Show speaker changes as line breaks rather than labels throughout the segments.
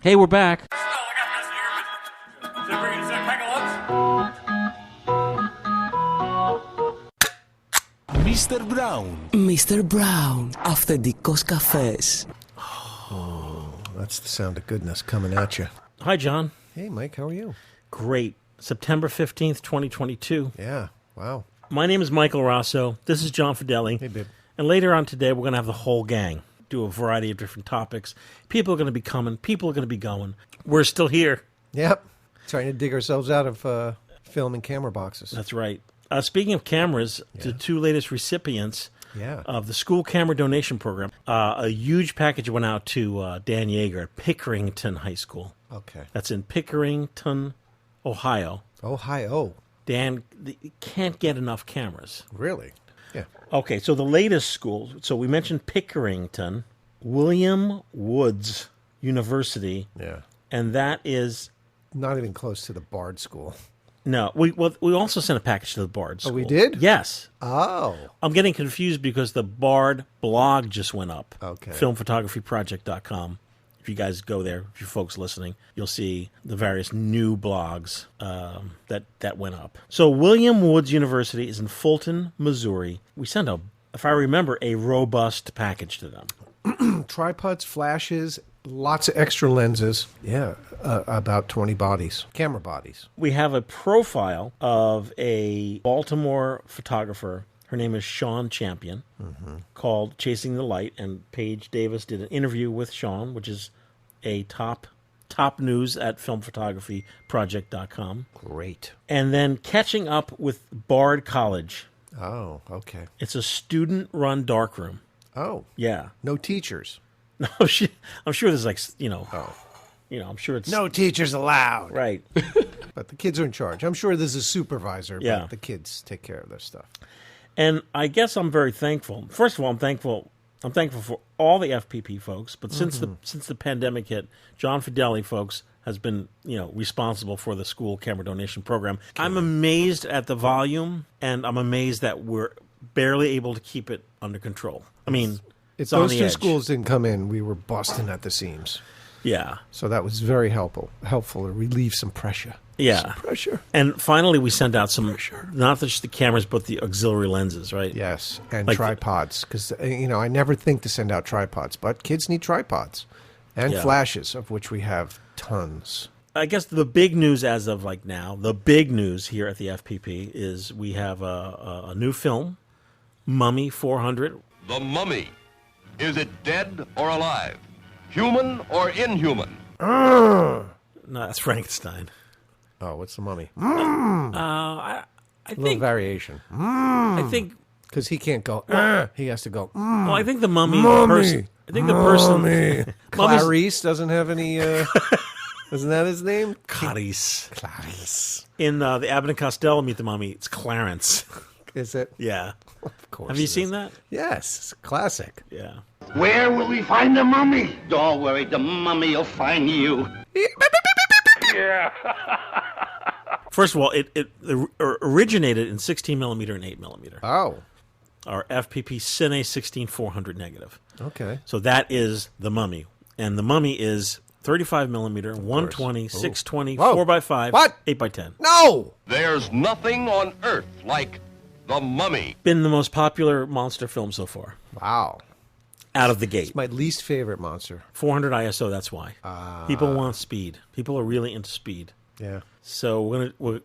Hey, we're back.
Mr. Brown.
Mr. Brown, αυθεντικός καφές.
Oh, that's the sound of goodness coming at you.
Hi, John.
Hey, Mike, how are you?
Great. September 15th, 2022.
Yeah, wow.
My name is Michael Rosso. This is John Fideli.
Hey, babe.
And later on today, we're going to have the whole gang do a variety of different topics. People are going to be coming. People are going to be going. We're still here.
Yep. Trying to dig ourselves out of film and camera boxes.
That's right. Speaking of cameras, the two latest recipients of the school camera donation program, a huge package went out to Dan Yeager at Pickerington High School.
Okay.
That's in Pickerington, Ohio.
Ohio.
Dan can't get enough cameras.
Really? Yeah.
Okay, so the latest school, so we mentioned Pickerington, William Woods University.
Yeah.
And that is...
Not even close to the Bard School.
No, we also sent a package to the Bard School.
Oh, we did?
Yes.
Oh.
I'm getting confused because the Bard blog just went up.
Okay.
Filmphotographyproject.com. If you guys go there, if you folks listening, you'll see the various new blogs that went up. So William Woods University is in Fulton, Missouri. We sent if I remember, a robust package to them.
Tripods, flashes, lots of extra lenses. Yeah, about 20 bodies, camera bodies.
We have a profile of a Baltimore photographer. Her name is Sean Champion, called Chasing the Light, and Paige Davis did an interview with Sean, which is a top news at filmphotographyproject.com.
Great.
And then catching up with Bard College.
Oh, okay.
It's a student-run darkroom.
Oh.
Yeah.
No teachers.
No, I'm sure there's I'm sure it's...
No teachers allowed.
Right.
But the kids are in charge. I'm sure there's a supervisor,
Yeah.
but the kids take care of their stuff.
And I guess I'm very thankful. First of all, I'm thankful for all the FPP folks, but since the pandemic hit, John Fideli folks has been, responsible for the school camera donation program. I'm amazed at the volume, and I'm amazed that we're barely able to keep it under control. I mean,
If
on
those
the
two
edge.
schools didn't come in, we were busting at the seams.
Yeah.
So that was very helpful to relieve some pressure.
Yeah.
Some pressure.
And finally, we sent out some, not just the cameras, but the auxiliary lenses, right?
Yes, and
Like
tripods. Because, I never think to send out tripods, but kids need tripods. And flashes, of which we have tons.
I guess the big news as of now, the big news here at the FPP is we have a new film, Mummy 400.
The Mummy. Is it dead or alive? Human or inhuman?
No, that's Frankenstein.
Oh, what's the mummy?
I
A little
think
variation.
I think
Because he can't go, he has to go,
well, I think the mummy,
Mummy,
I think the person
Mummy.
Mummy's-
Clarice doesn't have any, isn't that his name?
Clarice.
Clarice.
In the Abbott and Costello Meet the Mummy, it's Clarence.
Is it?
Yeah.
Of course.
Have you
it
seen
is.
that?
Yes, it's a classic.
Yeah.
Where will we find the mummy? Don't worry, the mummy will find you.
First of all, it originated in 16 millimeter and 8 millimeter.
Oh,
Our FPP Cine 16-400 negative.
okay.
So that is the Mummy, and the Mummy is 35 millimeter, 120, 620,
Whoa.
4x5,
What?
8x10.
No!
There's nothing on earth like The Mummy.
Been the most popular monster film so far,
Wow.
out of the gate.
My least favorite monster.
400 ISO. That's why people want speed. People are really into speed.
Yeah.
So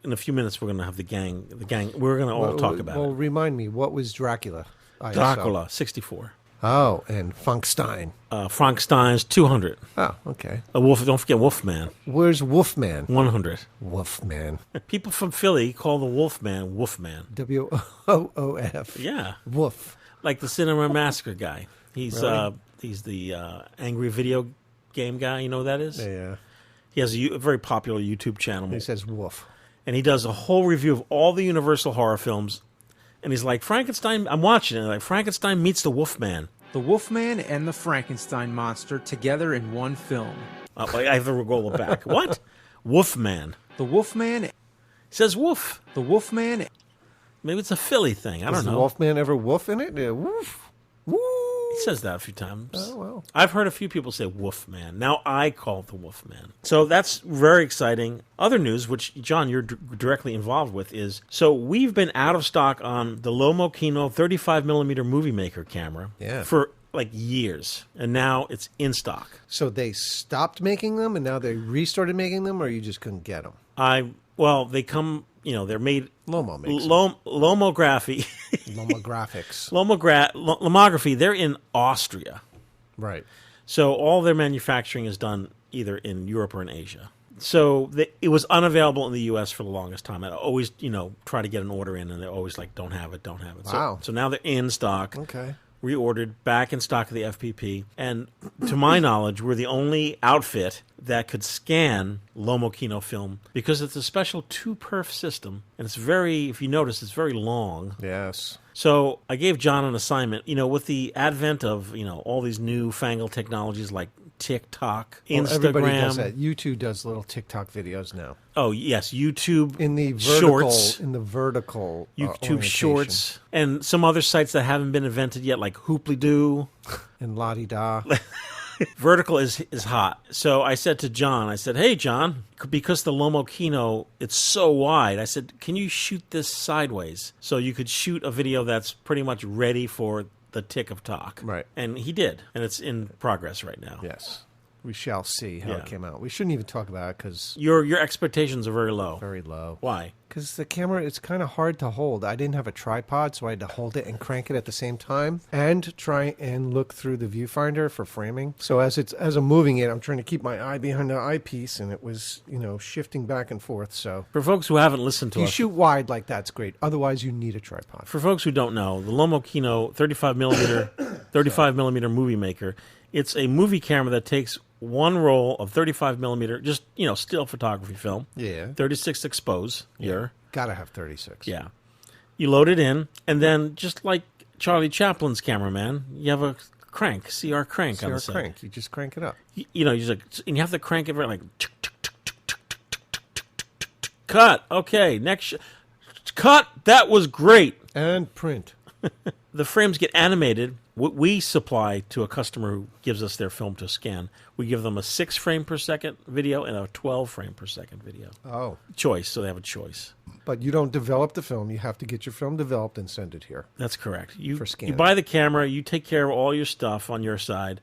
in a few minutes we're gonna have the gang. We're gonna all talk about
Well,
it.
remind me, what was Dracula? ISO.
Dracula 64.
Oh, and Funkstein.
Frankenstein's 200.
Oh, okay.
A wolf. Don't forget Wolfman.
Where's Wolfman?
100.
Wolfman.
People from Philly call the Wolfman Wolfman.
WOOF.
Yeah,
Woof.
like the Cinema Massacre guy. He's
Really?
he's the angry video game guy. You know who that is?
Yeah.
He has a very popular YouTube channel,
He says woof.
and he does a whole review of all the Universal horror films. And he's like, Frankenstein. I'm watching it. Like Frankenstein meets the Wolfman.
The Wolfman and the Frankenstein monster together in one film.
I have to go back. What? Wolfman.
The Wolfman,
He says woof.
the Wolfman,
Maybe it's a Philly thing. I
Does
don't
the
know.
Wolfman ever woof in it? Yeah, woof. Woo.
He says that a few times.
Oh, well.
I've heard a few people say Wolfman. Now I call it the Wolfman. So that's very exciting. Other news, which, John, you're directly involved with, is so we've been out of stock on the LomoKino 35mm MovieMaker camera for like years, and now it's in stock.
So they stopped making them, and now they restarted making them, or you just couldn't get them?
Well, they come, they're made...
Lomo makes
Lomography.
Lomographics.
Lomography, they're in Austria.
Right.
So all their manufacturing is done either in Europe or in Asia. So it was unavailable in the U.S. for the longest time. I always, try to get an order in, and they're always like, don't have it.
Wow.
So now they're in stock.
Okay.
Reordered, back in stock of the FPP. And to my knowledge, we're the only outfit that could scan LomoKino film because it's a special 2-perf system. And it's very, if you notice, it's very long.
Yes.
So I gave John an assignment, with the advent of, all these newfangled technologies like TikTok, Instagram.
Everybody does that. YouTube does little TikTok videos now.
Oh, yes, YouTube
in the vertical,
Shorts.
In the vertical
YouTube Shorts. And some other sites that haven't been invented yet, like Hooply-Doo.
And La-di-da.
Vertical is hot. So I said to John, hey, John, because the LomoKino, it's so wide, I said, can you shoot this sideways? So you could shoot a video that's pretty much ready for the tick of talk.
Right.
And he did. And it's in progress right now.
Yes. We shall see how it came out. We shouldn't even talk about it because...
Your expectations are very low.
Very low.
Why?
Because the camera, it's kind of hard to hold. I didn't have a tripod, so I had to hold it and crank it at the same time and try and look through the viewfinder for framing. So as I'm moving it, I'm trying to keep my eye behind the eyepiece, and it was, shifting back and forth. So
for folks who haven't listened to us...
If you shoot wide like that's great. Otherwise, you need a tripod.
For folks who don't know, the LomoKino 35mm MovieMaker, it's a movie camera that takes one roll of 35mm, just, still photography film.
Yeah.
36 expose here.
Gotta have 36.
Yeah. You load it in, and then just like Charlie Chaplin's cameraman, you have a crank, CR crank on the side.
Crank. You just crank it up.
You and you have to crank it very like... Cut. Okay, next... Cut. That was great.
And print.
The frames get animated. What we supply to a customer who gives us their film to scan, we give them a 6 frame per second video and a 12 frame per second video.
Oh.
Choice, so they have a choice.
But you don't develop the film. You have to get your film developed and send it here.
That's correct.
For scan.
You buy the camera, you take care of all your stuff on your side.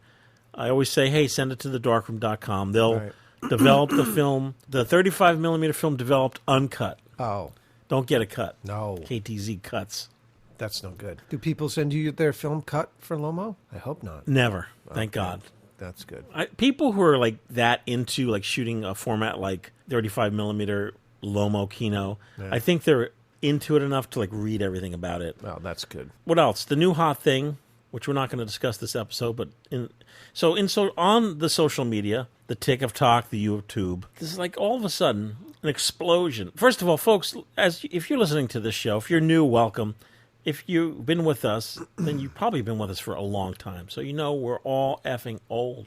I always say, hey, send it to thedarkroom.com. They'll develop the film, the 35mm film developed uncut.
Oh.
Don't get a cut.
No.
KTZ cuts.
That's no good. Do people send you their film cut for Lomo? I hope not.
Never. Thank God.
That's good.
People who are like that into like shooting a format like 35mm LomoKino, I think they're into it enough to like read everything about it.
Oh, that's good.
What else? The new hot thing, which we're not going to discuss this episode, but on the social media, the tick of talk, the YouTube, this is like all of a sudden an explosion. First of all, folks, if you're listening to this show, if you're new, welcome. If you've been with us, then you've probably been with us for a long time. So we're all effing old.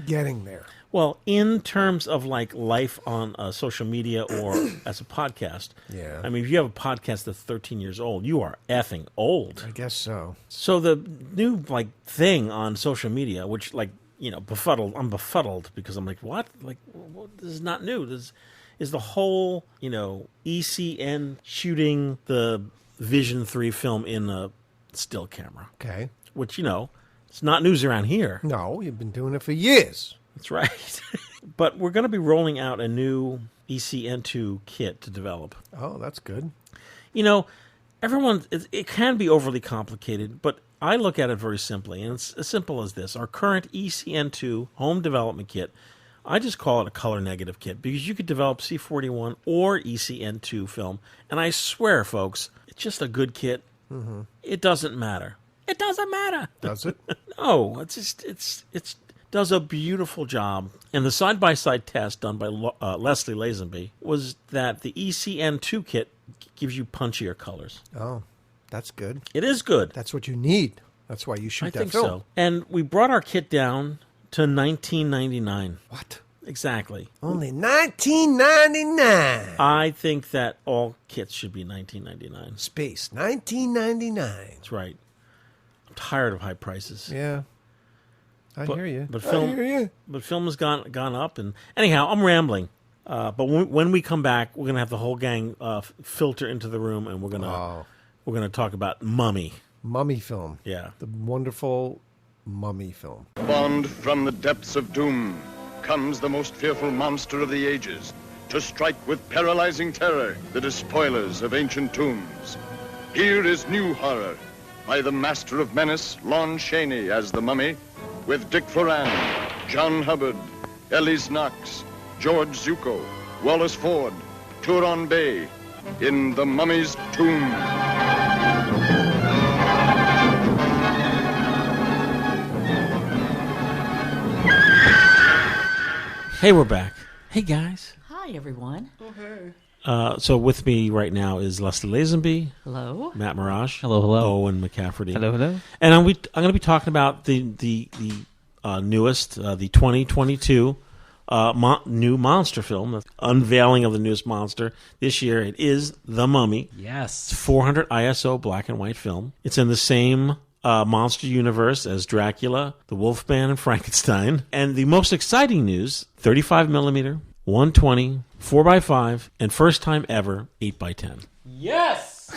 Getting there.
Well, in terms of like life on social media or as a podcast,
yeah.
If you have a podcast that's 13 years old, you are effing old.
I guess so.
So the new like thing on social media, which like, I'm befuddled because I'm like, what? Like, this is not new. This is the whole, ECN shooting the Vision 3 film in a still camera.
Okay.
Which, it's not news around here.
No, you've been doing it for years.
That's right. But we're going to be rolling out a new ECN2 kit to develop.
Oh, that's good.
It can be overly complicated, but I look at it very simply, and it's as simple as this. Our current ECN2 home development kit, I just call it a color negative kit because you could develop C41 or ECN2 film, and I swear, folks, it's just a good kit. Mm-hmm. It doesn't matter. It doesn't matter.
Does it?
No, it's does a beautiful job. And the side-by-side test done by Leslie Lazenby was that the ECN2 kit gives you punchier colors.
Oh, that's good.
It is good.
That's what you need. That's why you shoot that film. I think so.
And we brought our kit down to $19.99.
What?
Exactly.
Only $19.99.
I think that all kits should be $19.99.
Space, $19.99.
That's right. tired of high prices.
Yeah. I hear you.
But film has gone up. And anyhow, I'm rambling. But when we come back, we're gonna have the whole gang filter into the room, and we're gonna talk about Mummy.
Mummy film.
Yeah,
the wonderful Mummy film.
Spawned from the depths of doom comes the most fearful monster of the ages, to strike with paralyzing terror the despoilers of ancient tombs. Here is new horror by the master of menace, Lon Chaney as the Mummy, with Dick Foran, John Hubbard, Ellis Knox, George Zuko, Wallace Ford, Turon Bay, in The Mummy's Tomb.
Hey, we're back. Hey, guys.
Hi, everyone.
Oh, hey.
So with me right now is Leslie Lazenby.
Hello.
Matt Mirage.
Hello, hello.
Owen McCafferty.
Hello, hello.
And I'm going to be talking about the newest, the 2022 new monster film, the unveiling of the newest monster this year. It is The Mummy.
Yes.
It's 400 ISO black and white film. It's in the same monster universe as Dracula, the Wolfman, and Frankenstein. And the most exciting news, 35 millimeter, 120, 4x5, and first time ever, 8x10.
Yes!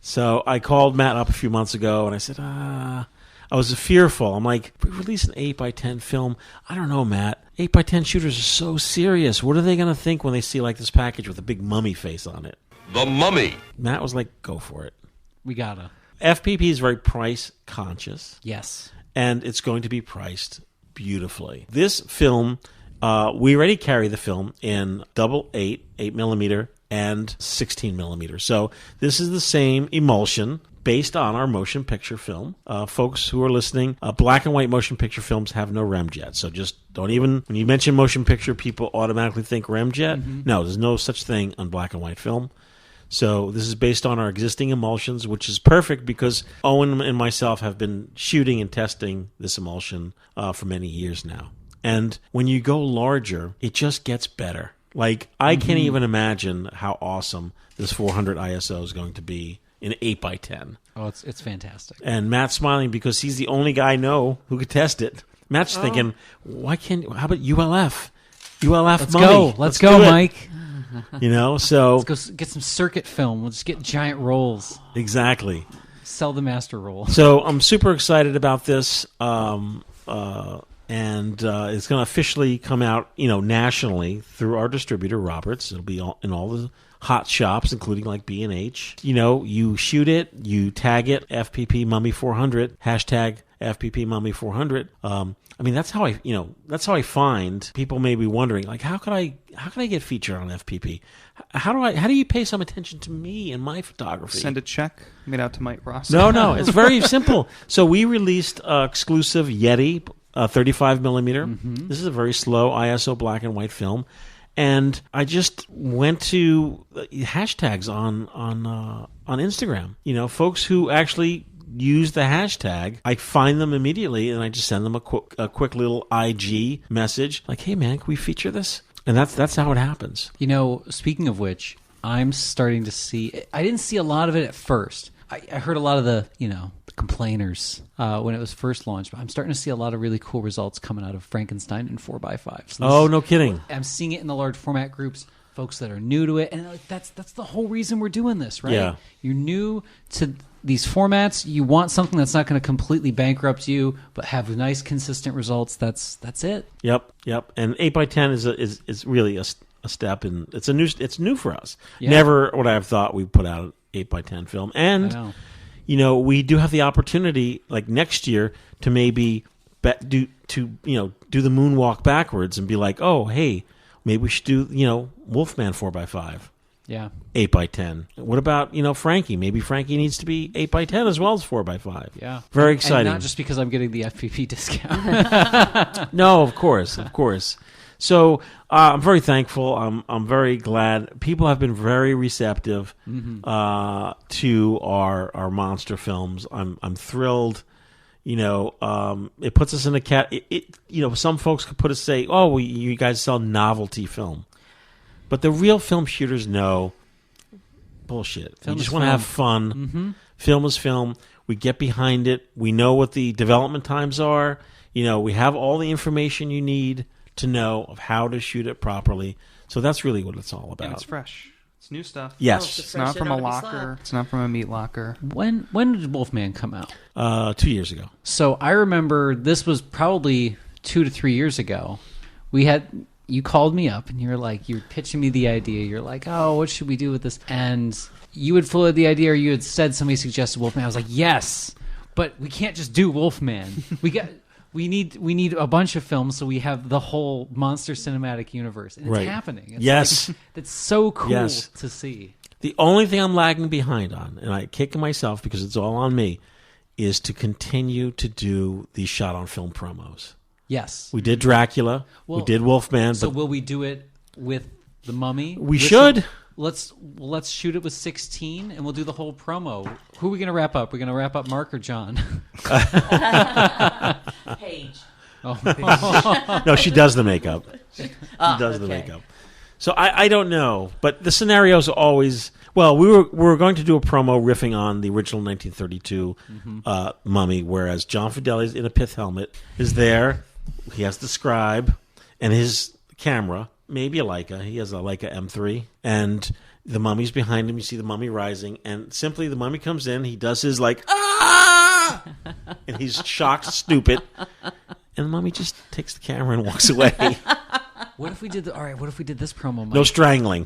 So I called Matt up a few months ago, and I said, I was fearful. I'm like, if we release an 8x10 film, I don't know, Matt. 8x10 shooters are so serious. What are they going to think when they see like this package with a big mummy face on it?
The Mummy.
Matt was like, go for it.
We gotta.
FPP is very price conscious.
Yes.
And it's going to be priced beautifully. This film, we already carry the film in 8 millimeter, and 16 millimeter. So this is the same emulsion based on our motion picture film. Folks who are listening, black and white motion picture films have no remjet. So just don't even, when you mention motion picture, people automatically think remjet. Mm-hmm. No, there's no such thing on black and white film. So this is based on our existing emulsions, which is perfect because Owen and myself have been shooting and testing this emulsion for many years now. And when you go larger, it just gets better. Like, I can't even imagine how awesome this 400 ISO is going to be in 8x10.
Oh, it's fantastic.
And Matt's smiling because he's the only guy I know who could test it. Matt's thinking, how about ULF? ULF Mummy.
Let's go, Mike.
You know, so
let's go get some circuit film. Let's get giant rolls.
Exactly.
Sell the master roll.
So I'm super excited about this, and it's going to officially come out, nationally through our distributor Roberts. It'll be in all the hot shops, including like B&H. You shoot it, you tag it, FPP Mummy 400, hashtag FPP Mummy 400. That's how I find people may be wondering, like, how can I get featured on FPP? How do you pay some attention to me and my photography?
Send a check made out to Mike Ross.
No, it's very simple. So we released exclusive Yeti 35 millimeter. Mm-hmm. This is a very slow ISO black and white film. And I just went to hashtags on Instagram. Folks who actually use the hashtag, I find them immediately, and I just send them a quick little IG message, like, "Hey, man, can we feature this?" And that's how it happens.
Speaking of which, I'm starting to see. I didn't see a lot of it at first. I heard a lot of the complainers when it was first launched, but I'm starting to see a lot of really cool results coming out of Frankenstein and 4x5. So
no kidding.
I'm seeing it in the large format groups, folks that are new to it, and that's the whole reason we're doing this, right?
Yeah.
You're new to these formats. You want something that's not going to completely bankrupt you, but have nice, consistent results. That's it.
Yep. And 8x10 is really a step, and it's new for us.
Yeah.
Never would I have thought we'd put out an 8x10 film, and we do have the opportunity, like next year, to maybe do the moonwalk backwards and be like, oh, hey, maybe we should do Wolfman 4x5.
Yeah.
8x10. What about, Frankie? Maybe Frankie needs to be 8x10 as well as 4x5.
Yeah.
Very exciting.
And not just because I'm getting the FPP discount.
No, of course. So I'm very thankful. I'm very glad. People have been very receptive to our monster films. I'm thrilled. It puts us in a cat. Some folks could put us say, "Oh, well, you guys sell novelty film," but the real film shooters know bullshit. You just want to have fun. Mm-hmm. Film is film. We get behind it. We know what the development times are. We have all the information you need to know of how to shoot it properly. So that's really what it's all about.
And it's fresh. It's new stuff.
Yes.
It's not from a locker. It's not from a meat locker.
When did Wolfman come out?
2 years ago.
So I remember this was probably 2 to 3 years ago. You called me up and you were pitching me the idea. You're like, oh, what should we do with this? And you had floated the idea, or you had said somebody suggested Wolfman. I was like, yes, but we can't just do Wolfman. We need a bunch of films so we have the whole monster cinematic universe, and it's happening. It's it's so cool to see.
The only thing I'm lagging behind on, and I kick myself because it's all on me, is to continue to do these shot on film promos.
Yes,
we did Dracula, we did Wolfman.
So will we do it with the Mummy?
We should.
Let's shoot it with 16, and we'll do the whole promo. Who are we going to wrap up? We're going to wrap up Mark or John?
Paige.
Oh. No, she does the makeup. She does the makeup. So I don't know, but the scenarios are always. Well, we were going to do a promo riffing on the original 1932 Mummy, whereas John Fideli's in a pith helmet is there. He has the scribe and his camera. Maybe a Leica. He has a Leica M3. And the Mummy's behind him. You see the Mummy rising. And simply the Mummy comes in. He does his ah! And he's shocked, stupid. And the Mummy just takes the camera and walks away.
What if we did this promo, Mike?
No strangling.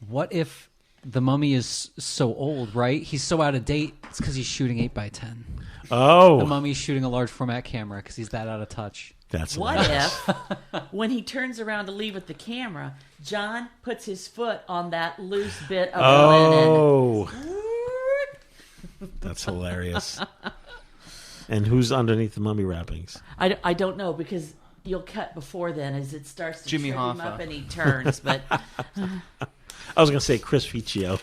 What if the Mummy is so old, right? He's so out of date. It's because he's shooting 8x10.
Oh.
The Mummy's shooting a large format camera because he's that out of touch.
That's
what if, when he turns around to leave with the camera, John puts his foot on that loose bit of linen?
That's hilarious. And who's underneath the Mummy wrappings?
I don't know, because you'll cut before then as it starts to
Jimmy
trip him
Hoffa.
up and he turns. But
I was going to say Chris Ficcio.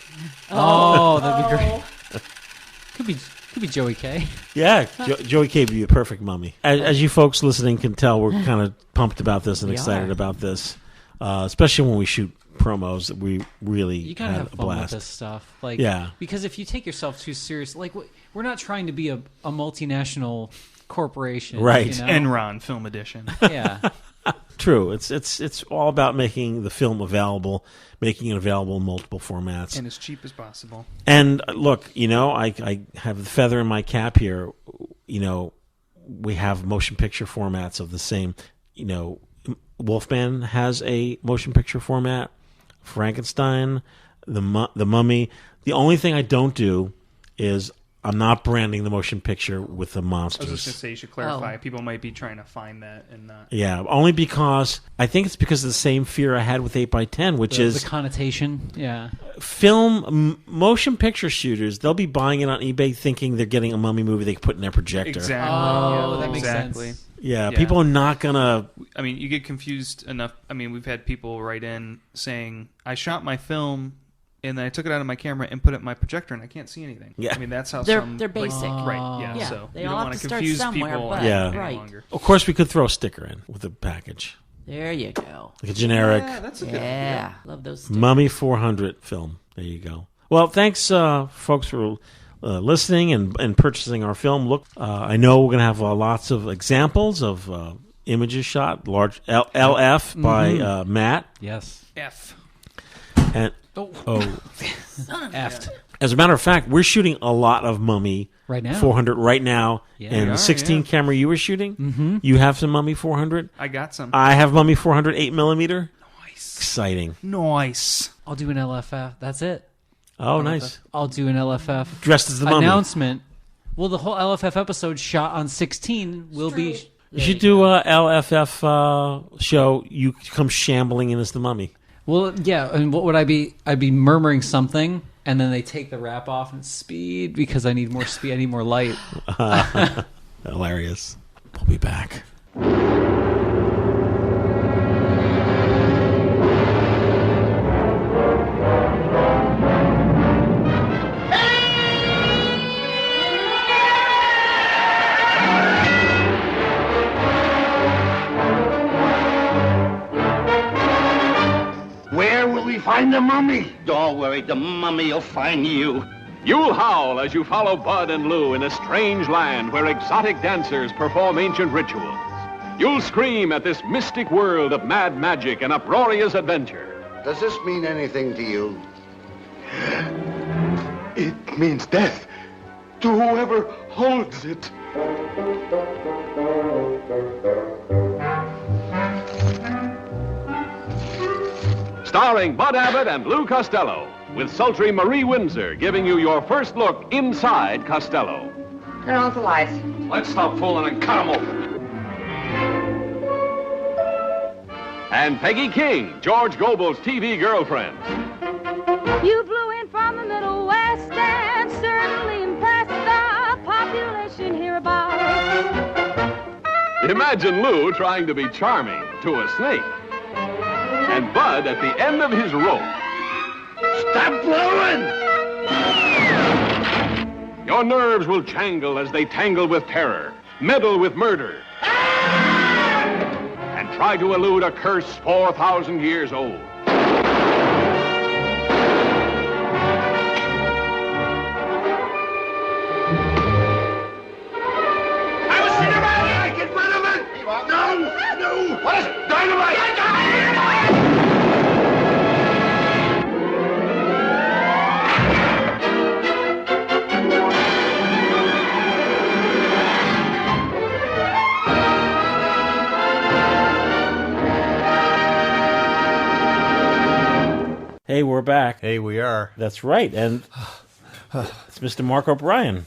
Oh, that'd be great. Could be Joey K.
Yeah, Joey K would be a perfect Mummy. As you folks listening can tell, we're kind of pumped about this and excited about this, especially when we shoot promos. We really
you gotta have fun with this stuff, because if you take yourself too serious, we're not trying to be a multinational corporation,
right?
You know?
Enron Film Edition.
Yeah.
True. It's all about making the film available, making it available in multiple formats,
and as cheap as possible.
And look, I have the feather in my cap here. We have motion picture formats of the same. Wolfman has a motion picture format. Frankenstein, the Mummy. The only thing I don't do is I'm not branding the motion picture with the monsters.
I was just going to say, you should clarify. People might be trying to find that and not.
Yeah, only because I think it's because of the same fear I had with 8x10, which is
the connotation. Yeah,
motion picture shooters. They'll be buying it on eBay thinking they're getting a Mummy movie they can put in their projector.
Exactly.
Oh, that makes sense.
Yeah, people are not gonna.
I mean, you get confused enough. I mean, we've had people write in saying, "I shot my film." And then I took it out of my camera and put it in my projector, and I can't see anything.
Yeah,
I mean that's how
they're basic,
right? Yeah, so
they
you
all
don't
have
want
to
to confuse
start somewhere,
people.
but,
Any longer.
Of course, we could throw a sticker in with the package.
There you go.
Like a generic.
Yeah, that's a good idea.
Love those stickers.
Mummy 400 film. There you go. Well, thanks, folks, for listening and purchasing our film. Look, I know we're going to have lots of examples of images shot. Large LF by Matt.
Yes.
F.
And
F.
As a matter of fact, we're shooting a lot of Mummy
right now.
400 right now.
Yeah.
And the 16 camera you were shooting, you have some Mummy 400.
I got some.
I have Mummy 400 8mm.
Nice.
Exciting.
Nice.
I'll do an LFF. That's it.
Oh, nice.
I'll do an LFF
dressed as the Mummy
announcement. Well, the whole LFF episode shot on 16 will be.
You should do a LFF show. You come shambling in as the Mummy.
Well, yeah, and what would I be? I'd be murmuring something, and then they take the wrap off and speed because I need more speed. I need more light.
Hilarious. We'll be back.
Where will we find the mummy? Don't worry, the mummy will find you.
You'll howl as you follow Bud and Lou in a strange land where exotic dancers perform ancient rituals. You'll scream at this mystic world of mad magic and uproarious adventure.
Does this mean anything to you? It means death to whoever holds it.
Starring Bud Abbott and Lou Costello, with sultry Marie Windsor giving you your first look inside Costello.
Turn off the lights.
Let's stop fooling and cut them open. And Peggy King, George Gobel's TV girlfriend.
You flew in from the Middle West and certainly impressed the population hereabouts.
Imagine Lou trying to be charming to a snake. And Bud at the end of his rope.
Stop blowing!
Your nerves will jangle as they tangle with terror, meddle with murder, and try to elude a curse 4,000 years old.
I was dynamite! Get rid of it! No! What is it? Dynamite!
Hey, we're back.
Hey, we are.
That's right. And it's Mr. Mark O'Brien,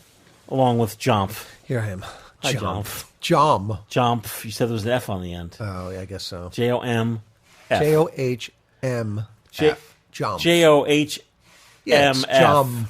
along with Jomp.
Here I am.
Hi, Jomp.
Jomp.
You said there was an F on the end.
Oh, yeah, I guess so.
J-O-M-F.
J-O-H-M. Jomp.
J-O-H-M-F.
Yeah, it's Jomp.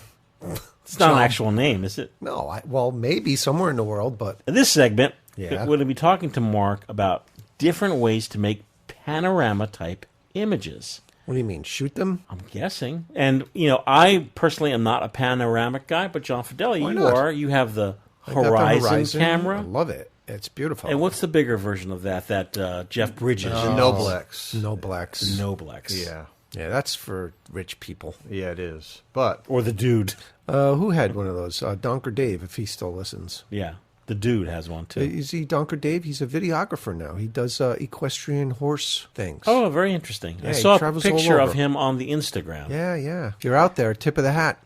It's not an actual name, is it?
No. Well, maybe somewhere in the world, but...
In this segment,
Yeah.
we're going to be talking to Mark about different ways to make panorama-type images.
What do you mean, shoot them?
I'm guessing. And, I personally am not a panoramic guy, but John Fideli,
Why
you
not?
are. You have the
I got the
Horizon camera.
I love it. It's beautiful.
And what's the bigger version of that Jeff Bridges?
Noblex.
Noblex.
Yeah.
Yeah, that's for rich people.
Yeah, it is. But
Or the dude.
Who had one of those? Donker Dave, if he still listens.
Yeah. The dude has one, too.
Is he Donker Dave? He's a videographer now. He does equestrian horse things.
Oh, very interesting.
Yeah,
I
he
saw a
travels all
picture of
over.
him on the Instagram.
Yeah. If you're out there, tip of the hat.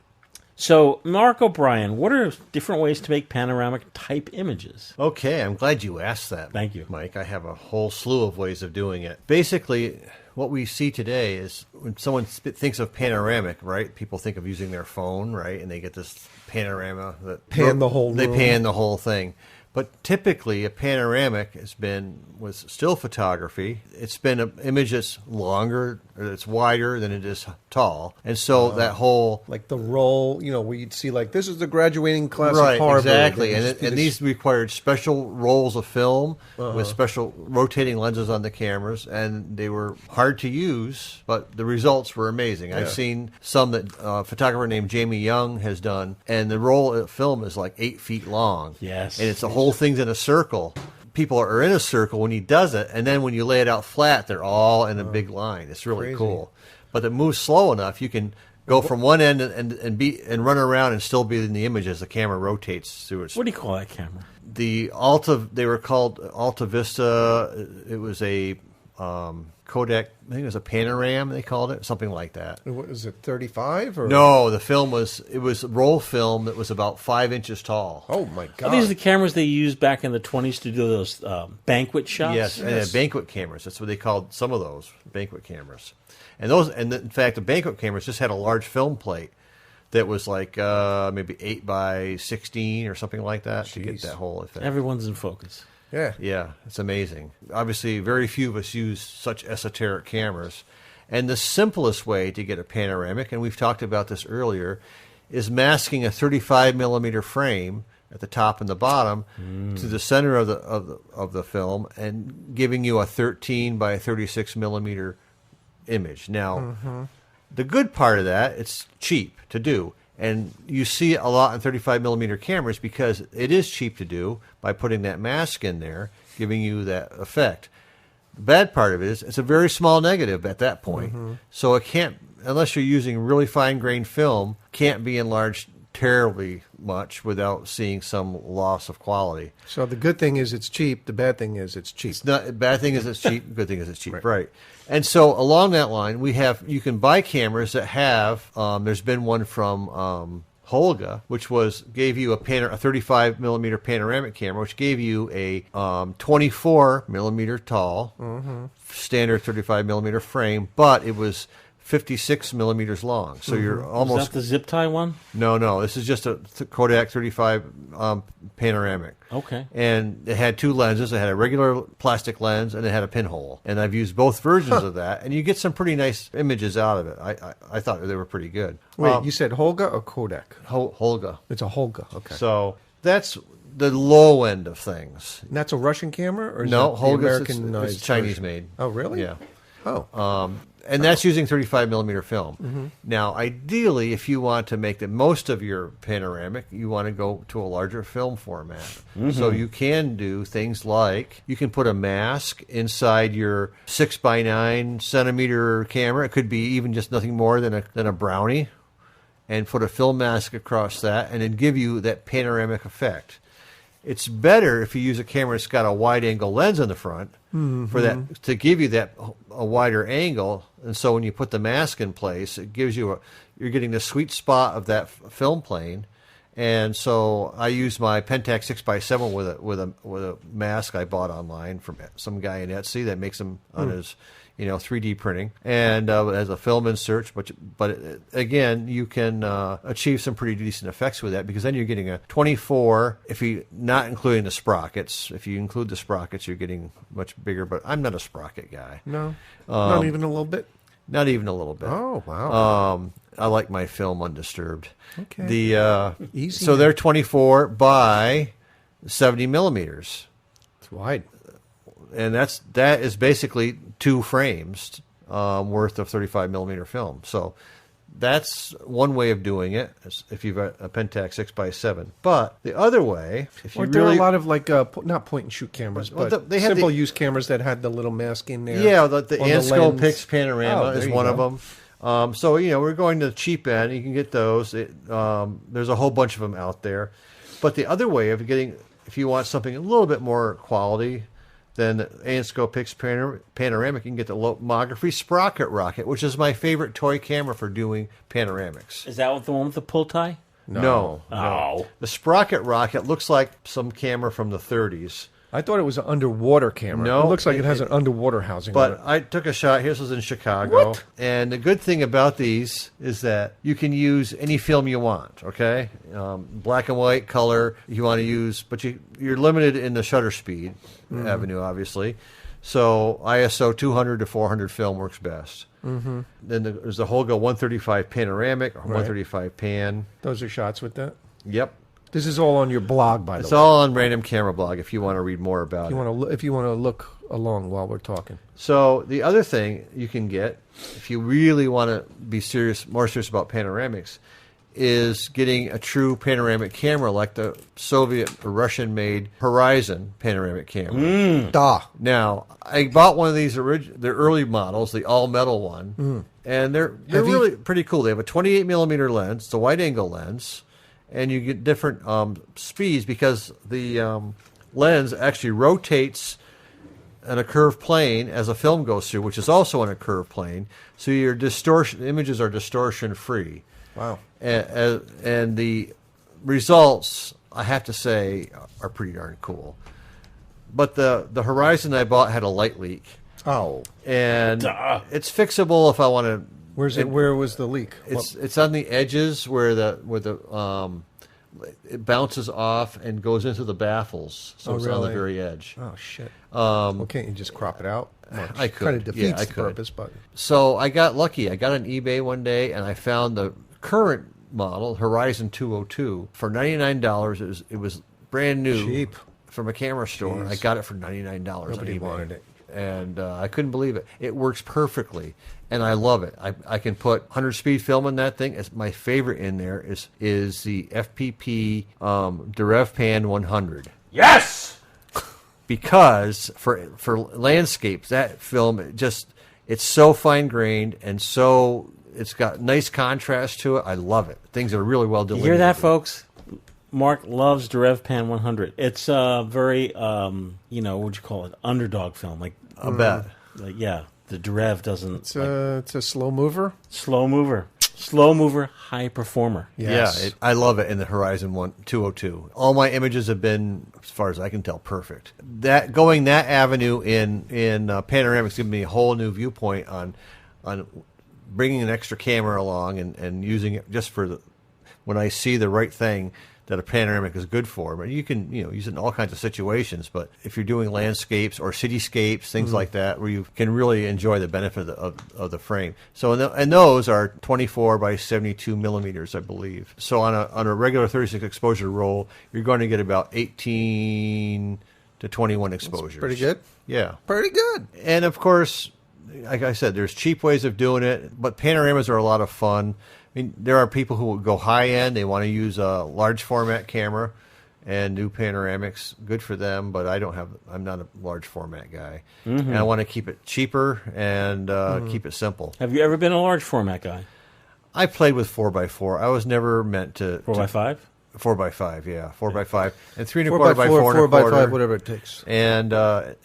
So, Mark O'Brien, what are different ways to make panoramic-type images?
Okay, I'm glad you asked that.
Thank you.
Mike. I have a whole slew of ways of doing it. Basically, what we see today is when someone thinks of panoramic, right? People think of using their phone, right? And they get this panorama that
Pan the whole
They
room.
pan the whole thing. But typically, a panoramic was still photography. It's been an image that's longer, or it's wider than it is tall, and so that whole
like the roll, where you'd see this is the graduating class
right,
of Harvard.
exactly,
it'd
and,
just be
and
this-
these required special rolls of film
Uh-huh.
with special rotating lenses on the cameras, and they were hard to use, but the results were amazing.
Yeah.
I've seen some that a photographer named Jamie Young has done, and the roll of film is like 8 feet long.
Yes,
and it's the whole thing's in a circle. People are in a circle when he does it, and then when you lay it out flat, they're all in a big line. It's really
Crazy.
cool. But it moves slow enough, you can go from one end and run around and still be in the image as the camera rotates through its.
What do you call that camera?
The they were called Alta Vista. It was a Kodak. I think it was a Panoram. They called it something like that.
What was it, 35 or
No, the film was roll film that was about 5 inches tall.
Oh my God!
Are these the cameras they used back in the 20s to do those banquet shots?
Yes, and banquet cameras. That's what they called some of those banquet cameras. And in fact, the banquet cameras just had a large film plate that was like maybe 8 by 16 or something like that to get that whole effect.
Everyone's in focus.
Yeah, it's amazing. Obviously, very few of us use such esoteric cameras. And the simplest way to get a panoramic, and we've talked about this earlier, is masking a 35 millimeter frame at the top and the bottom to the center of the film and giving you a 13 by 36 millimeter image. Now, the good part of that, it's cheap to do. And you see it a lot in 35 millimeter cameras because it is cheap to do by putting that mask in there, giving you that effect. The bad part of it is it's a very small negative at that point. So it can't, unless you're using really fine grained film, can't be in large terribly much without seeing some loss of quality.
So the good thing is it's cheap. The bad thing is it's cheap.
It's not bad thing is it's cheap. Good thing is it's cheap. Right. And so along that line, you can buy cameras that have. There's been one from Holga, which gave you a 35 millimeter panoramic camera, which gave you a 24 millimeter tall standard 35 millimeter frame, but it was 56 millimeters long. So you're almost.
Is that the zip tie one?
No. This is just a Kodak 35 panoramic.
Okay.
And it had two lenses. It had a regular plastic lens and it had a pinhole. And I've used both versions of that, and you get some pretty nice images out of it. I thought they were pretty good.
Wait, you said Holga or Kodak?
Holga.
It's a Holga. Okay.
So that's the low end of things.
And that's a Russian camera, or is
no?
it
Holga
Americanized
it's Chinese
version?
made.
Oh, really?
Yeah.
Oh.
And that's using 35 millimeter film. Now, ideally, if you want to make the most of your panoramic, you want to go to a larger film format. So you can do things like you can put a mask inside your 6x9 centimeter camera. It could be even just nothing more than a brownie, and put a film mask across that, and then give you that panoramic effect. It's better if you use a camera that's got a wide-angle lens in the front for that to give you a wider angle. And so when you put the mask in place, it gives you you're getting the sweet spot of that film plane. And so I use my Pentax 6x7 with a mask I bought online from some guy in Etsy that makes them on his 3D printing, and it has a film insert. But again, you can achieve some pretty decent effects with that, because then you're getting a 24. If you not including the sprockets, if you include the sprockets, you're getting much bigger. But I'm not a sprocket guy.
No, not even a little bit.
Not even a little bit.
Oh wow.
I like my film undisturbed.
Okay. Easy.
So they're 24 by 70 millimeters.
It's wide.
And that is basically 2 frames worth of 35 millimeter film. So that's one way of doing it, if you've got a Pentax 6x7. But the other way, if you
there are a lot of not point and shoot cameras, but
they have
simple use cameras that had the little mask in there.
Yeah, the Ansco Pix Panorama is one of them. So we're going to the cheap end. You can get those. There's a whole bunch of them out there. But the other way of getting, if you want something a little bit more quality, then the Ansco Pix Panoramic, you can get the Lomography Sprocket Rocket, which is my favorite toy camera for doing panoramics.
Is that the one with the pull tie?
No.
Oh.
The Sprocket Rocket looks like some camera from the 30s.
I thought it was an underwater camera.
No.
It looks like it has an underwater housing on it.
But I took a shot. This was in Chicago.
What?
And the good thing about these is that you can use any film you want, okay? Black and white, color, you want to use, but you're limited in the shutter speed avenue, obviously. So ISO 200 to 400 film works best. Then there's the Holga 135 Panoramic or 135 Pan.
Those are shots with that?
Yep.
This is all on your blog, by the way.
It's all on Random Camera Blog if you want to read more about it.
If you want to look along while we're talking.
So the other thing you can get, if you really want to be more serious about panoramics, is getting a true panoramic camera like the Soviet or Russian-made Horizon panoramic camera. Now, I bought one of these, the early models, the all-metal one, and they're really pretty cool. They have a 28 millimeter lens, it's a wide-angle lens, and you get different speeds because the lens actually rotates in a curved plane as a film goes through, which is also in a curved plane. So your images are distortion-free.
Wow.
And the results, I have to say, are pretty darn cool. But the Horizon I bought had a light leak.
Oh.
And it's fixable if I want to.
Where was the leak?
It's on the edges where it bounces off and goes into the baffles. So it's on the very edge.
Oh shit. Well, can't you just crop it out?
I could.
Kind of defeats the purpose, but
so I got lucky. I got on eBay one day and I found the current model Horizon 202 for $99. It was brand new,
cheap
from a camera store. I got it for $99.
Nobody wanted it.
And I couldn't believe it. It works perfectly, and I love it. I can put 100 speed film in that thing. My favorite in there is the FPP DirevPan 100.
Yes,
because for landscapes, that film it's so fine grained and so It's got nice contrast to it. I love it. Things are really well
You
delivered.
hear that, folks? Mark loves DirevPan 100. It's a very, what'd you call it? Underdog film. Like
I bet.
Yeah, the Direv doesn't.
It's a slow mover.
Slow mover, high performer.
Yes.
Yeah, I love it in the Horizon 202. All my images have been, as far as I can tell, perfect. Going that avenue in Panoramics giving me a whole new viewpoint on bringing an extra camera along and using it just for when I see the right thing that a panoramic is good for. But you can use it in all kinds of situations. But if you're doing landscapes or cityscapes, things like that, where you can really enjoy the benefit of the frame. So and those are 24 by 72 millimeters, I believe. So on a regular 36 exposure roll, you're going to get about 18 to 21 exposures.
That's pretty good.
Yeah,
pretty good.
And of course, like I said, there's cheap ways of doing it, but panoramas are a lot of fun. I mean, there are people who will go high end. They want to use a large format camera and do panoramics. Good for them, but I'm not a large format guy.
Mm-hmm.
And I want to keep it cheaper and keep it simple.
Have you ever been a large format guy?
I played with 4x4. I was never meant to
4x5.
4x5, yeah, 4x5, and 3 1/4 by 4 1/4,
4x5, whatever it takes.
And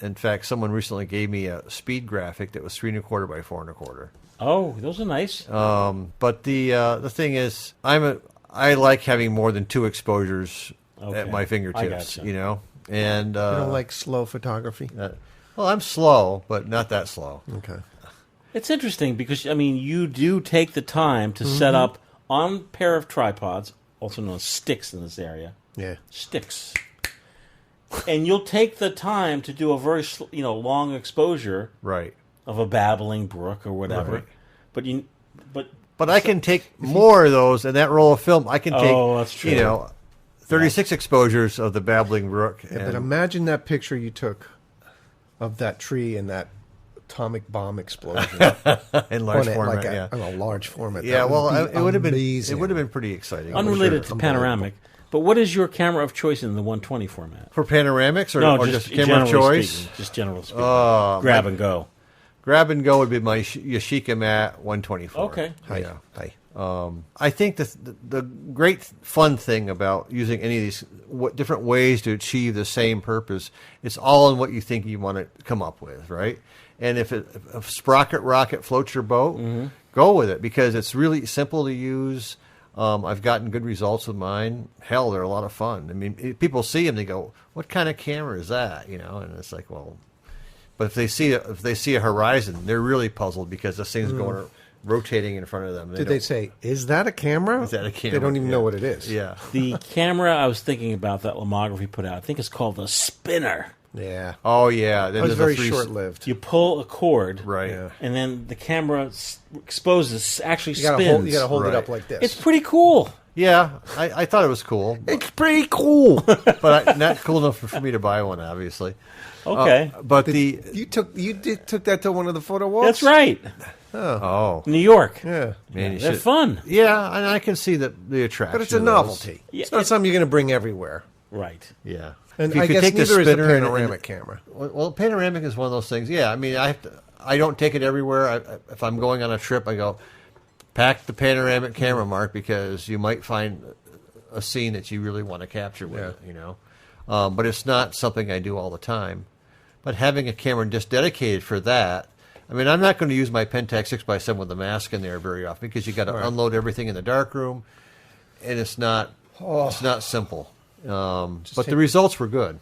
in fact, someone recently gave me a speed graphic that was 3 1/4 by 4 1/4.
Oh, those are nice.
But the thing is, I like having more than 2 exposures at my fingertips.
I gotcha.
And
you don't like slow photography?
Well, I'm slow, but not that slow.
Okay.
It's interesting because you do take the time to set up on a pair of tripods, also known as sticks in this area.
Yeah,
sticks. And you'll take the time to do a very long exposure,
right,
of a babbling brook or whatever.
Right. But I can take more of those in that roll of film. I can take,
that's true.
36 exposures of the babbling brook.
Yeah, but imagine that picture you took of that tree and that atomic bomb explosion
in large format.
On a large format.
Yeah, it would have been
amazing.
It would have been pretty exciting.
Unrelated to panoramic. But what is your camera of choice in the 120 format?
For panoramics or just camera of choice?
Speaking, just general speaking. Grab and go.
Grab and go would be my Yashica Mat 124.
Okay.
Yeah. Hi. I think the great fun thing about using any of these different ways to achieve the same purpose, it's all in what you think you want to come up with, right? And if Sprocket Rocket floats your boat, go with it because it's really simple to use. I've gotten good results with mine. Hell, they're a lot of fun. I mean, people see them, they go, "What kind of camera is that?" And it's like, well. But if they see a horizon, they're really puzzled because this thing's going rotating in front of them.
Did they say, "Is that a camera?"
Is that a camera?
They don't even know what it is.
Yeah.
The camera I was thinking about that Lomography put out, I think it's called the Spinner.
Yeah.
Oh yeah.
That was very short-lived.
You pull a cord,
right,
and then the camera spins.
You gotta hold it up like this.
It's pretty cool.
Yeah, I thought it was cool.
It's pretty cool,
but not cool enough for me to buy one, obviously.
Okay,
but
you took that to one of the photo walks.
That's right.
Oh,
New York.
Yeah,
man,
they're fun.
Yeah, and I can see the attraction.
But it's a novelty.
Yeah,
it's not something you're going to bring everywhere.
Right.
Yeah.
And I guess neither is a panoramic camera.
Well, panoramic is one of those things. Yeah, I mean, I don't take it everywhere. If I'm going on a trip, I go, pack the panoramic camera, Mark, because you might find a scene that you really want to capture with it, But it's not something I do all the time. But having a camera just dedicated for that, I mean, I'm not going to use my Pentax 6x7 with the mask in there very often because you got to unload everything in the darkroom, and it's not simple. But the results were good.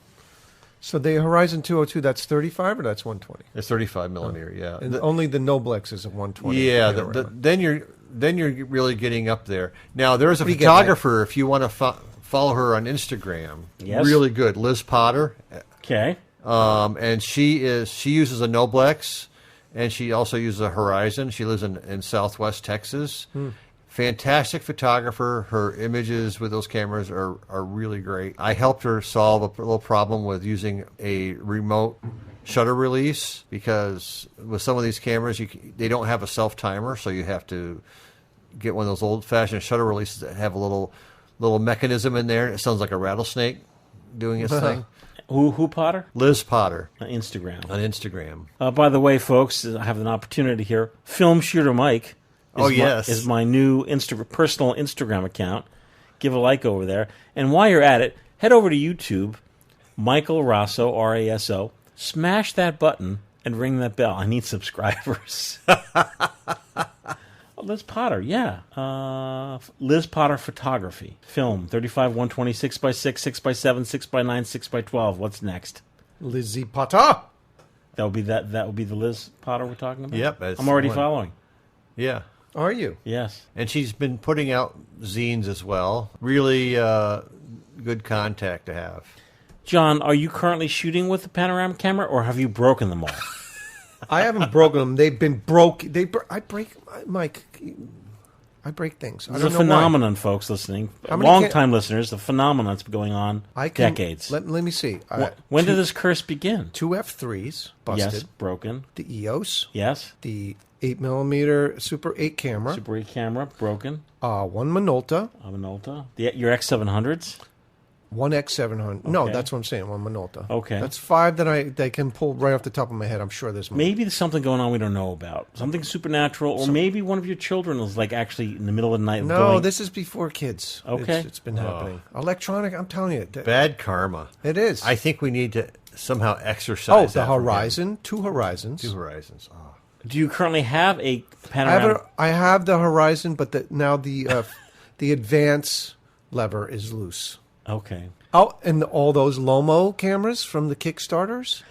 So the Horizon 202, that's 35 or that's 120?
It's 35 millimeter, yeah.
And only the Noblex is a 120.
Yeah, then you're really getting up there. Now there's a photographer if you want to follow her on Instagram.
Yes.
Really good, Liz Potter.
Okay.
And she uses a Noblex, and she also uses a Horizon. She lives in Southwest Texas. Fantastic photographer. Her images with those cameras are really great. I helped her solve a little problem with using a remote shutter release because with some of these cameras, they don't have a self-timer, so you have to get one of those old-fashioned shutter releases that have a little mechanism in there. It sounds like a rattlesnake doing its thing.
Who Potter?
Liz Potter.
On Instagram.
On Instagram.
By the way, folks, I have an opportunity here. Film Shooter Mike is my new personal Instagram account. Give a like over there. And while you're at it, head over to YouTube, Michael Raso, R-A-S-O. Smash that button and ring that bell. I need subscribers. Liz Potter, yeah. Liz Potter Photography. Film, 35, 126 by 6, 6 by 7, 6 by 9, 6 by 12. What's next?
Lizzie Potter.
That would be the Liz Potter we're talking about?
Yep.
I'm already following.
Yeah.
Are you?
Yes.
And she's been putting out zines as well. Really good contact to have.
John, are you currently shooting with the panoramic camera, or have you broken them all?
I haven't broken them. They've been broke. Mike, I break things.
It's a phenomenon, folks listening. Long-time listeners, the phenomenon that's been going on decades.
Let me see.
When did this curse begin?
2 F3s busted.
Yes, broken.
The EOS.
Yes.
The 8mm Super 8 camera.
Super 8 camera, broken.
One Minolta.
A Minolta. Your X700s?
One X700. Okay. No, that's what I'm saying. One Minolta.
Okay.
That's 5 that I can pull right off the top of my head. I'm sure there's more.
Maybe there's something going on we don't know about. Something supernatural, or maybe one of your children is like actually in the middle of the night.
No, this is before kids.
Okay.
It's been happening. Electronic, I'm telling you.
Bad karma.
It is.
I think we need to somehow exercise
the Horizon. 2 Horizons.
2 Horizons. Oh.
Do you currently have a panoramic?
I have the Horizon, but now the advance lever is loose.
Okay.
Oh, and all those Lomo cameras from the Kickstarters,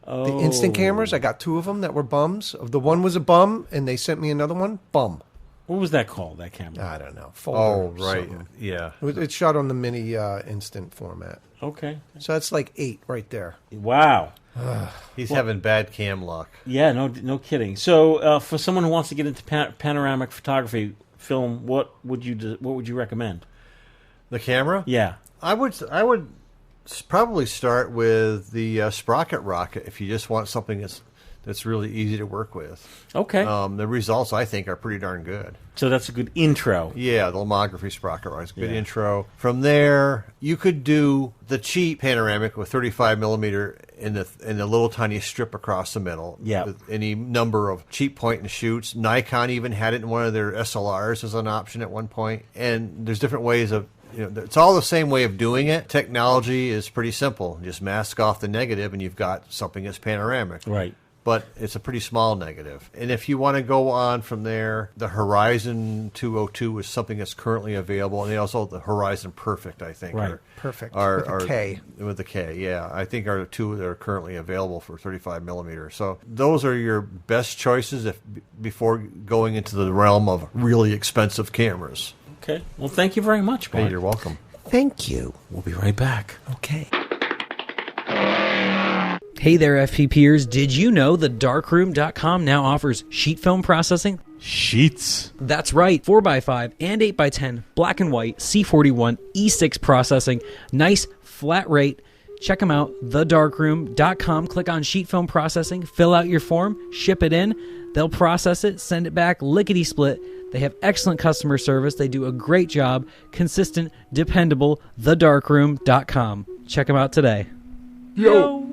the instant cameras. I got 2 of them that were bums. The one was a bum, and they sent me another one. Bum.
What was that called? That camera?
I don't know. Folder
right.
something.
Yeah.
It's shot on the mini instant format.
Okay.
So that's like 8 right there.
Wow.
He's having bad cam luck.
Yeah, no kidding. So, for someone who wants to get into panoramic photography film, what would you recommend?
The camera?
Yeah.
I would probably start with the Sprocket Rocket if you just want something that's really easy to work with.
Okay.
The results, I think, are pretty darn good.
So that's a good intro.
Yeah, the Lomography Sprocket Rocket, good intro. From there, you could do the cheap panoramic with 35 millimeter in the little tiny strip across the middle.
Yeah.
With any number of cheap point and shoots. Nikon even had it in one of their SLRs as an option at one point. And there's different ways of. It's all the same way of doing it. Technology is pretty simple. Just mask off the negative, and you've got something that's panoramic.
Right.
But it's a pretty small negative. And if you want to go on from there, the Horizon 202 is something that's currently available, and they also the Horizon Perfect, I think.
Right.
Perfect.
With
a K.
With the K, yeah. I think are 2 that are currently available for 35 millimeter. So those are your best choices before going into the realm of really expensive cameras.
Okay. Well, thank you very much, Mark.
Hey, you're welcome.
Thank you.
We'll be right back.
Okay.
Hey there, FPPers. Did you know the darkroom.com now offers sheet film processing?
Sheets.
That's right. 4x5 and 8x10 black and white C41 E6 processing. Nice flat rate. Check them out, thedarkroom.com. Click on sheet film processing, fill out your form, ship it in. They'll process it, send it back, lickety-split. They have excellent customer service. They do a great job. Consistent, dependable, thedarkroom.com. Check them out today.
Yo!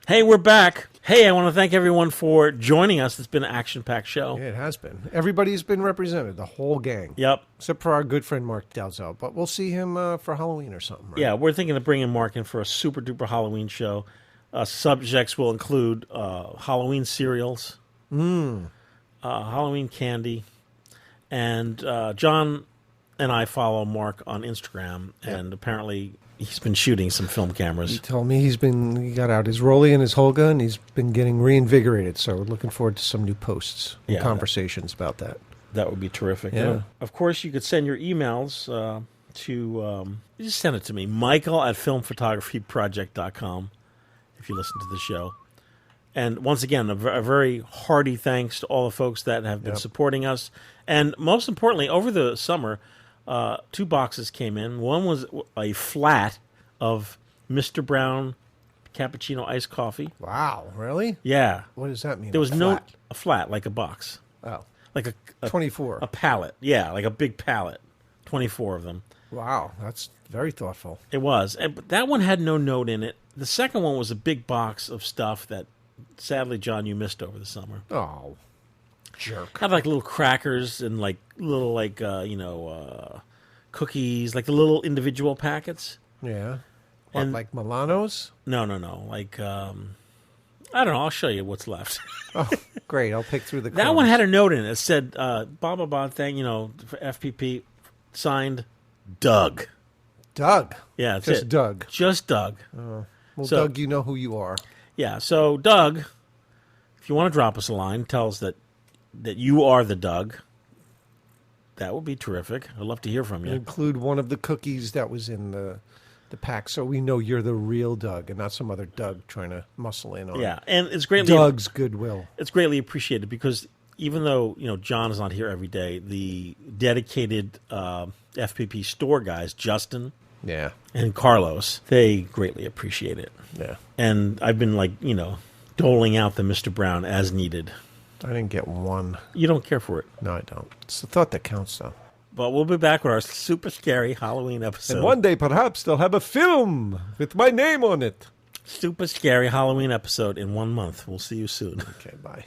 Hey, we're back. Hey, I want to thank everyone for joining us. It's been an action-packed show.
Yeah, it has been. Everybody's been represented, the whole gang.
Yep.
Except for our good friend Mark Dalzell. But we'll see him for Halloween or something, right?
Yeah, we're thinking of bringing Mark in for a super-duper Halloween show. Subjects will include Halloween cereals, Halloween candy, and John and I follow Mark on Instagram, and apparently he's been shooting some film cameras.
He told me he got out his Rolly and his Holga, and he's been getting reinvigorated. So we're looking forward to some new posts and conversations about that.
That would be terrific.
Yeah.
Of course, you could send your emails to, just send it to me, michael@filmphotographyproject.com if you listen to the show. And once again, a very hearty thanks to all the folks that have been supporting us. And most importantly, over the summer, 2 boxes came in. One was a flat of Mr. Brown cappuccino iced coffee.
Wow, really?
Yeah.
What does that mean?
There was a flat, like a box.
Oh.
Like a
24.
A pallet. Yeah, like a big pallet. 24 of them.
Wow, that's very thoughtful.
It was. But that one had no note in it. The second one was a big box of stuff that, sadly, John, you missed over the summer.
Oh. Jerk.
Have like little crackers and like little cookies, like the little individual packets.
Yeah.
And
like Milanos?
No. Like I don't know. I'll show you what's left.
Oh, great! I'll pick through the.
That one had a note in it. It said, "blah blah blah." Thing, for FPP, signed, Doug.
Doug.
Yeah, that's
just
it.
Doug.
Just Doug.
Well,
So-
Doug, you know who you are.
Yeah. So, Doug, if you want to drop us a line, tell us that you are the Doug. That would be terrific. I'd love to hear from you.
Include one of the cookies that was in the pack, so we know you're the real Doug and not some other Doug trying to muscle in on.
Yeah, and it's greatly
Doug's goodwill.
It's greatly appreciated because even though John is not here every day, the dedicated FPP store guys, Justin, and Carlos, they greatly appreciate it.
Yeah,
and I've been doling out the Mr. Brown as needed.
I didn't get one.
You don't care for it?
No, I don't. It's the thought that counts, though.
But we'll be back with our super scary Halloween episode.
And one day, perhaps, they'll have a film with my name on it.
Super scary Halloween episode in 1 month. We'll see you soon.
Okay, bye.